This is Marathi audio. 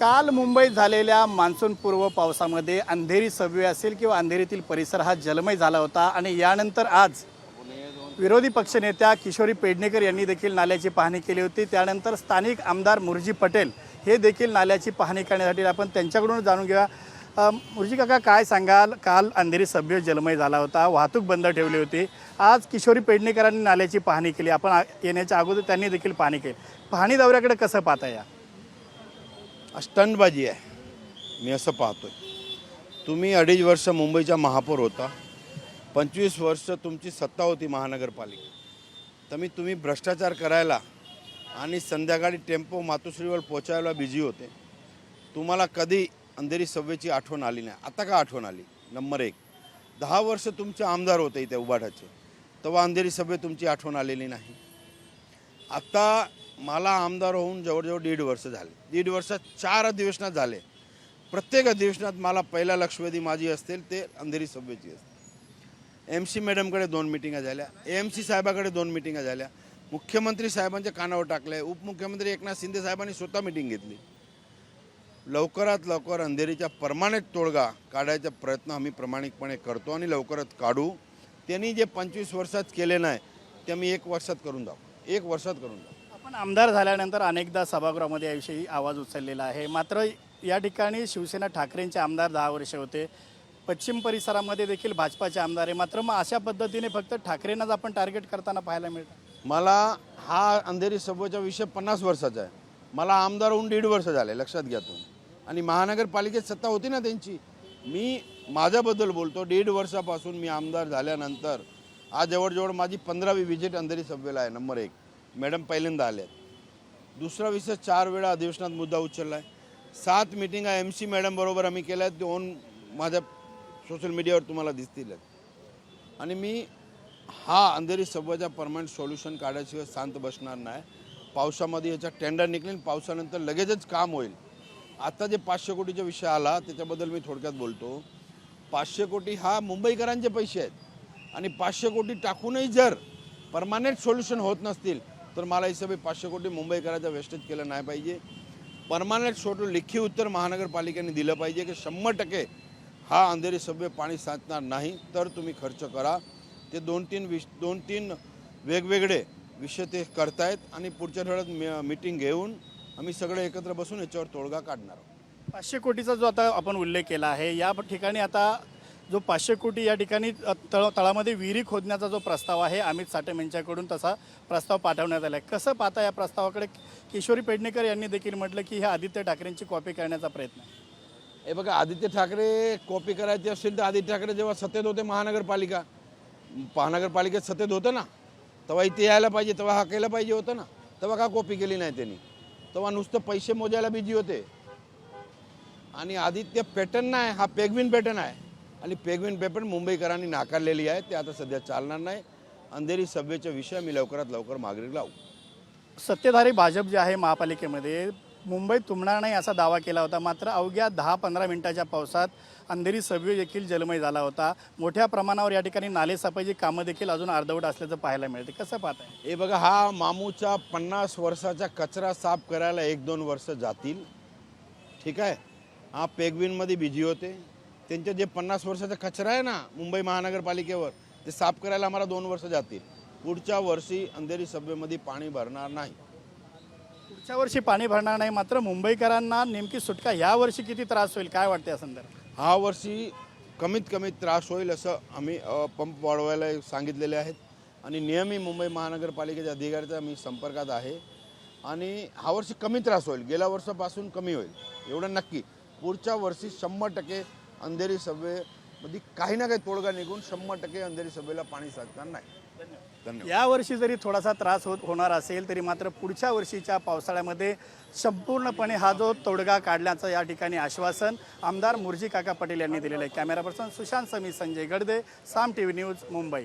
काल मुंबईत झालेल्या मान्सूनपूर्व पावसामध्ये अंधेरी सबवे असेल किंवा अंधेरीतील परिसर हा जलमय झाला होता आणि यानंतर आज विरोधी पक्षनेत्या किशोरी पेडणेकर यांनी देखील नाल्याची पाहणी केली होती। त्यानंतर स्थानिक आमदार मुर्जी पटेल हे देखील नाल्याची पाहणी करण्यासाठी आपण त्यांच्याकडून जाणून घेऊया। मुर्जी काका, काय सांगाल? काल अंधेरी सबवे जलमय झाला होता, वाहतूक बंद ठेवली होती, आज किशोरी पेडणेकरांनी नाल्याची पाहणी केली, आपण येण्याच्या अगोदर त्यांनी देखील पाहणी केली, पाहणी दौऱ्याकडे कसं पाहता? या स्टंटबाजी आहे मी असं पाहतोय। तुम्ही 2.5 वर्ष मुंबईचा महापौर होता, 25 वर्ष तुमची सत्ता होती महानगरपालिका, तुम्ही भ्रष्टाचार करायला आणि संध्याकाळी टेम्पो मातोश्रीवर पोचायला बिझी होते। तुम्हाला कधी अंधेरी सबवेची आठवण आली नाही, आता का आठवण आली? नंबर 1, 10 वर्ष तुमचे आमदार होते इथे उभाटाचे, तेव्हा अंधेरी सबवे तुमची आठवण आलेली नाही। आता मला आमदार होऊन जवळजवळ 1.5 वर्ष झाले, 1.5 वर्षात 4 अधिवेशनात झाले। प्रत्येक अधिवेशनात मला पहिला लक्षवेधी माझी असतील ते अंधेरी सबवेची असते। MC मॅडमकडे 2 मिटिंगा झाल्या, AMC साहेबाकडे 2 मिटिंगा झाल्या, मुख्यमंत्री साहेबांच्या कानावर टाकले, उपमुख्यमंत्री एकनाथ शिंदे साहेबांनी स्वतः मिटिंग घेतली। लवकरात लवकर अंधेरीचा परमानंट तोडगा काढायचा प्रयत्न आम्ही प्रामाणिकपणे करतो आणि लवकरात काढू। त्यांनी जे 25 वर्षात केले नाही ते मी 1 वर्षात करून दाखवू, 1 वर्षात करून दाखवू। आपण आमदार झाल्यानंतर अनेकदा सभागृहामध्ये याविषयी आवाज उचललेला आहे, मात्र या ठिकाणी शिवसेना ठाकरेंचे आमदार 10 वर्ष होते, पश्चिम परिसरामध्ये देखील भाजपाचे आमदार आहे, मात्र मग अशा पद्धतीने फक्त ठाकरेंनाच आपण टार्गेट करताना पाहायला मिळतं। मला हा अंधेरी सबवेचा विषय 50 वर्षाचा आहे, मला आमदार होऊन 1.5 वर्ष झाले, लक्षात घ्या तुम्ही। आणि महानगरपालिकेत सत्ता होती ना त्यांची, मी माझ्याबद्दल बोलतो। 1.5 वर्षापासून मी आमदार झाल्यानंतर आज जवळजवळ माझी 15वी विजिट अंधेरी सबवेला आहे। नंबर 1, मॅडम पहिल्यांदा आल्यात। दुसरा विषय, 4 वेळा अधिवेशनात मुद्दा उचलला आहे, 7 मिटिंगा MC मॅडम बरोबर आम्ही केल्या आहेत, 2 माझ्या सोशल मीडियावर तुम्हाला दिसतील। आणि मी हा अंधेरी सबवेचा परमनंट सोल्युशन काढायशिवाय शांत बसणार नाही। पावसामध्ये याचा टेंडर निघेल, पावसानंतर लगेचच काम होईल। आता जे 500 कोटीचा विषय आला त्याच्याबद्दल मी थोडक्यात बोलतो। 500 कोटी हा मुंबईकरांचे पैसे आहेत आणि 500 कोटी टाकूनही जर परमनंट सोल्युशन होत नसतील तर मला हिशोबी 500 कोटी मुंबईकरांचा वेस्टेज केलं नाही पाहिजे। परमनंट सोल्युशन लिखित उत्तर महानगरपालिकेने दिलं पाहिजे की 100% हा अंधेरी सबवे पाणी साचणार नाही, तर तुम्ही खर्च करा। ते 2-3 वेगवेगळे विषय ते करतायत आणि पुढच्या आठवड्यात मीटिंग घेऊन आम्ही सगळे एकत्र बसून याच्यावर तोडगा काढणार आहोत। 500 कोटीचा जो आता आपण उल्लेख केला आहे, या ठिकाणी आता जो 500 कोटी या ठिकाणी तळामध्ये विहिरी खोदण्याचा जो प्रस्ताव आहे, अमित साटम यांच्याकडून तसा प्रस्ताव पाठवण्यात आला आहे, कसं पाहता या प्रस्तावाकडे? किशोरी पेडणेकर यांनी देखील म्हटलं की हे आदित्य ठाकरेंची कॉपी करण्याचा प्रयत्न आहे। हे बघा, आदित्य ठाकरे कॉपी करायची असेल तर आदित्य ठाकरे जेव्हा सत्तेत होते महानगरपालिकेत सत्तेत होतं ना, तेव्हा इथे यायला पाहिजे, तेव्हा हा केलं पाहिजे होतं ना, तेव्हा का कॉपी केली नाही त्यांनी? तेव्हा नुसतं पैसे मोजायला बिझी होते। आणि आदित्य पॅटर्न नाही, हा पेगविन पॅटर्न आहे आणि पेगविन पॅटर्न मुंबईकरांनी नाकारलेली आहे, ते आता सध्या चालणार नाही। अंधेरी सबवेचा विषय मी लवकरात लवकर मागे लावू। सत्ताधारी भाजप जे आहे महापालिकेमध्ये मुंबईत तुंबणार नाही असा दावा केला होता, मात्र अवघ्या 10-15 मिनिटाच्या पावसात अंधेरी सबवे देखील जलमय झाला होता। मोठ्या प्रमाणावर या ठिकाणी नालेसफाईची कामं देखील अजून अर्धवट असल्याचं पाहायला मिळते, कसं पाहताय? हे बघा, हा मामूचा 50 वर्षाचा कचरा साफ करायला 1-2 वर्ष जातील, ठीक आहे। हा पेगविनमध्ये बिझी होते, त्यांचे जे 50 वर्षाचा कचरा आहे ना मुंबई महानगरपालिकेवर, ते साफ करायला आम्हाला 2 वर्ष जातील। पुढच्या वर्षी अंधेरी सबवेमध्ये पाणी भरणार नाही। पुढच्या वर्षी पाणी भरणार नाही, मात्र मुंबईकरांना नेमकी सुटका ह्या वर्षी किती त्रास होईल, काय वाटते या संदर्भात? हा वर्षी कमीत कमी त्रास होईल असं आम्ही पंप वाढवायला सांगितलेले आहेत आणि नेहमी मुंबई महानगरपालिकेच्या अधिकाऱ्याच्या मी संपर्कात आहे आणि हा वर्षी कमी त्रास होईल, गेल्या वर्षापासून कमी होईल एवढं नक्की। पुढच्या वर्षी 100% अंधेरी सबवेमध्ये काही ना काही तोडगा निघून 100% अंधेरी सबवेला पाणी साचणार नाही। धन्यवाद। या वर्षी जरी थोडासा त्रास होणार असेल तरी मात्र पुढच्या वर्षीच्या पावसाळ्यामध्ये संपूर्णपणे हा जो तोडगा काढण्याचं या ठिकाणी आश्वासन आमदार मुर्जी काका पटेल यांनी दिलेलं आहे। कॅमेरा पर्सन सुशांत समी, संजय गडदे, साम TV न्यूज, मुंबई।